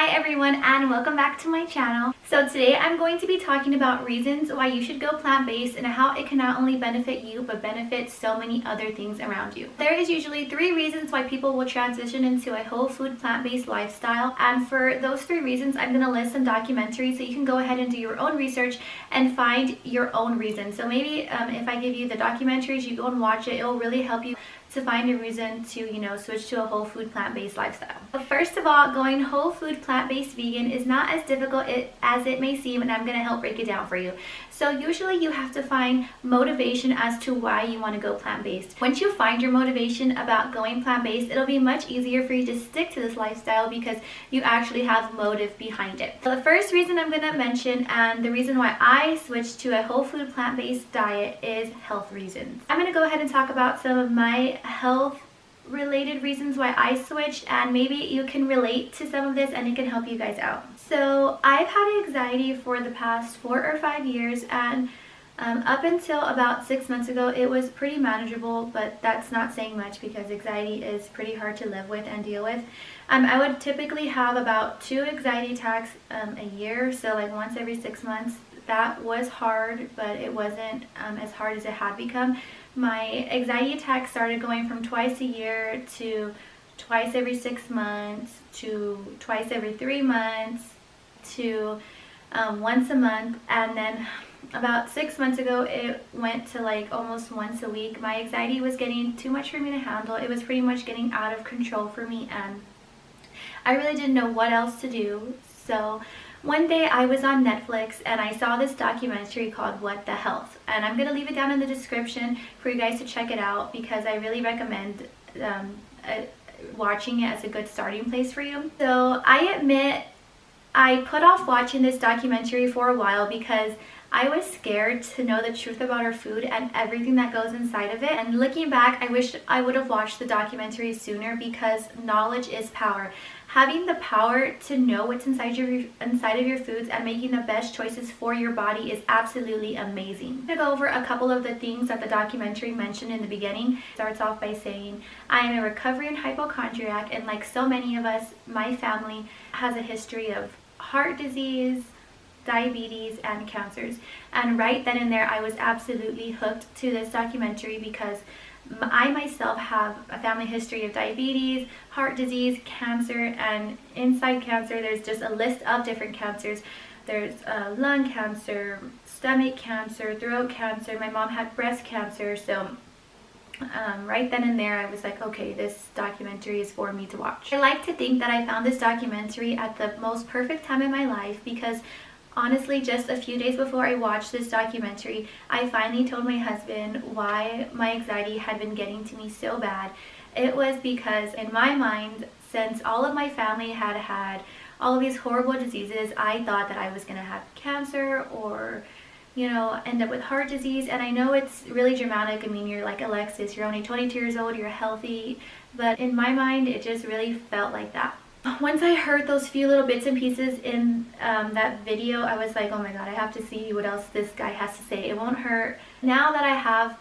Hi everyone and welcome back to my channel. So today I'm going to be talking about reasons why you should go plant-based and how it can not only benefit you but benefit so many other things around you. There is usually 3 reasons why people will transition into a whole food plant-based lifestyle, and for those 3 reasons I'm going to list some documentaries so you can go ahead and do your own research and find your own reason. So maybe if I give you the documentaries, you go and watch it, it'll really help you to find a reason to, switch to a whole food plant-based lifestyle. But first of all, going whole food plant-based vegan is not as difficult as it may seem, and I'm going to help break it down for you. So usually you have to find motivation as to why you want to go plant-based. Once you find your motivation about going plant-based, it'll be much easier for you to stick to this lifestyle because you actually have motive behind it. So the first reason I'm going to mention, and the reason why I switched to a whole food plant-based diet, is health reasons. I'm going to go ahead and talk about some of my health related reasons why I switched, and maybe you can relate to some of this and it can help you guys out. So I've had anxiety for the past 4 or 5 years, and up until about 6 months ago it was pretty manageable, but that's not saying much because anxiety is pretty hard to live with and deal with. I would typically have about 2 anxiety attacks a year, so like once every 6 months. That was hard, but it wasn't as hard as it had become. My anxiety attacks started going from twice a year to twice every 6 months to twice every 3 months to once a month, and then about 6 months ago it went to like almost once a week. My anxiety was getting too much for me to handle. It was pretty much getting out of control for me, and I really didn't know what else to do. So one day I was on Netflix and I saw this documentary called What the Health, and I'm going to leave it down in the description for you guys to check it out because I really recommend watching it as a good starting place for you. So I admit I put off watching this documentary for a while because I was scared to know the truth about our food and everything that goes inside of it. And looking back, I wish I would have watched the documentary sooner because knowledge is power. Having the power to know what's inside of your foods and making the best choices for your body is absolutely amazing. I'm going to go over a couple of the things that the documentary mentioned in the beginning. It starts off by saying, I am a recovering hypochondriac, and like so many of us, my family has a history of heart disease, diabetes, and cancers. And right then and there I was absolutely hooked to this documentary because I myself have a family history of diabetes, heart disease, cancer, and inside cancer there's just a list of different cancers. There's lung cancer, stomach cancer, throat cancer. My mom had breast cancer, so right then and there I was like, okay, this documentary is for me to watch. I like to think that I found this documentary at the most perfect time in my life because honestly, just a few days before I watched this documentary, I finally told my husband why my anxiety had been getting to me so bad. It was because in my mind, since all of my family had had all of these horrible diseases, I thought that I was going to have cancer or end up with heart disease. And I know it's really dramatic. I mean, you're like, Alexis, you're only 22 years old, you're healthy. But in my mind, it just really felt like that. Once I heard those few little bits and pieces in that video, I was like, oh my god, I have to see what else this guy has to say. It won't hurt. Now that I have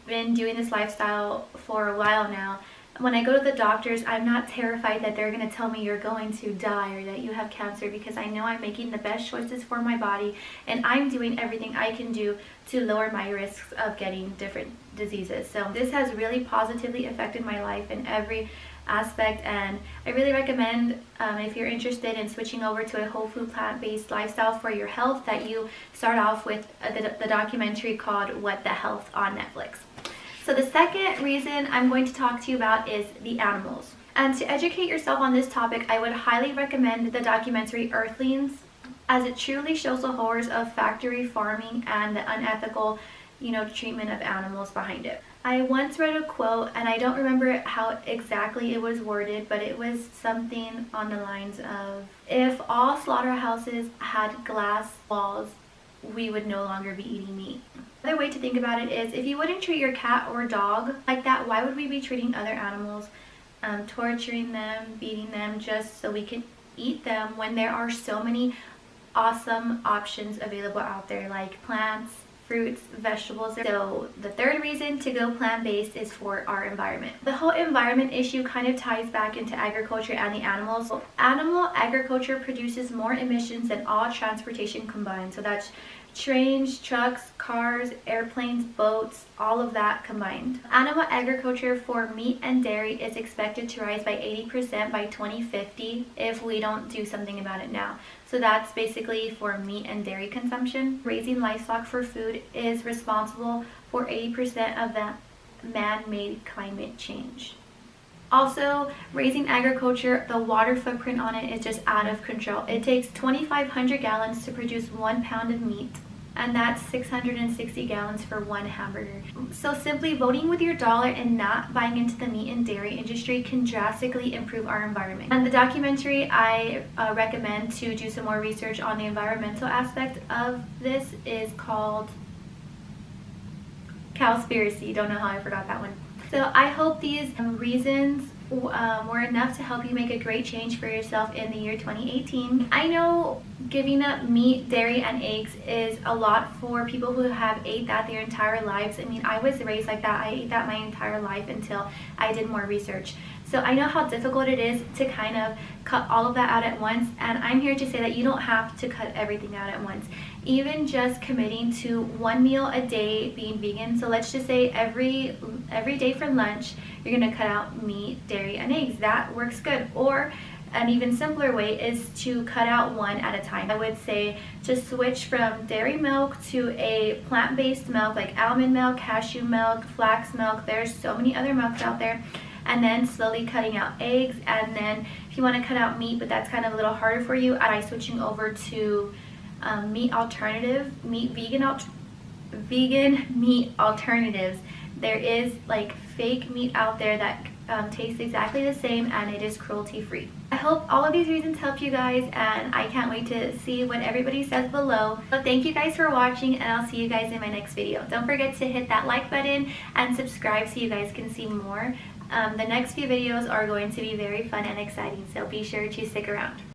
been doing this lifestyle for a while now, when I go to the doctors, I'm not terrified that they're going to tell me you're going to die or that you have cancer, because I know I'm making the best choices for my body and I'm doing everything I can do to lower my risks of getting different diseases. So this has really positively affected my life in every aspect, and I really recommend if you're interested in switching over to a whole food plant-based lifestyle for your health, that you start off with the documentary called What the Health on Netflix. So the second reason I'm going to talk to you about is the animals. And to educate yourself on this topic, I would highly recommend the documentary EARTHLINGS, as it truly shows the horrors of factory farming and the unethical treatment of animals behind it. I once read a quote, and I don't remember how exactly it was worded, but it was something on the lines of, if all slaughterhouses had glass walls, we would no longer be eating meat. Another way to think about it is, if you wouldn't treat your cat or dog like that, why would we be treating other animals, torturing them, beating them just so we can eat them, when there are so many awesome options available out there, like plants, fruits, vegetables. So the third reason to go plant-based is for our environment. The whole environment issue kind of ties back into agriculture and the animals. Animal agriculture produces more emissions than all transportation combined. So that's trains, trucks, cars, airplanes, boats, all of that combined. Animal agriculture for meat and dairy is expected to rise by 80% by 2050 if we don't do something about it now. So that's basically for meat and dairy consumption. Raising livestock for food is responsible for 80% of the man-made climate change. Also, raising agriculture, the water footprint on it is just out of control. It takes 2,500 gallons to produce 1 pound of meat, and that's 660 gallons for one hamburger. So simply voting with your dollar and not buying into the meat and dairy industry can drastically improve our environment. And the documentary I recommend to do some more research on the environmental aspect of this is called COWSPIRAcy. Don't know how I forgot that one. So I hope these reasons were enough to help you make a great change for yourself in the year 2018. I know giving up meat, dairy, and eggs is a lot for people who have ate that their entire lives. I mean, I was raised like that. I ate that my entire life until I did more research. So I know how difficult it is to kind of cut all of that out at once, and I'm here to say that you don't have to cut everything out at once. Even just committing to 1 meal a day being vegan. So let's just say every day for lunch, you're gonna cut out meat, dairy, and eggs. That works good. Or an even simpler way is to cut out one at a time. I would say to switch from dairy milk to a plant-based milk like almond milk, cashew milk, flax milk. There's so many other milks out there. And then slowly cutting out eggs. And then if you want to cut out meat, but that's kind of a little harder for you, try switching over to vegan meat alternatives. There is like fake meat out there that tastes exactly the same, and it is cruelty free. I hope all of these reasons help you guys, and I can't wait to see what everybody says below. So thank you guys for watching, and I'll see you guys in my next video. Don't forget to hit that like button and subscribe so you guys can see more. The next few videos are going to be very fun and exciting, so be sure to stick around.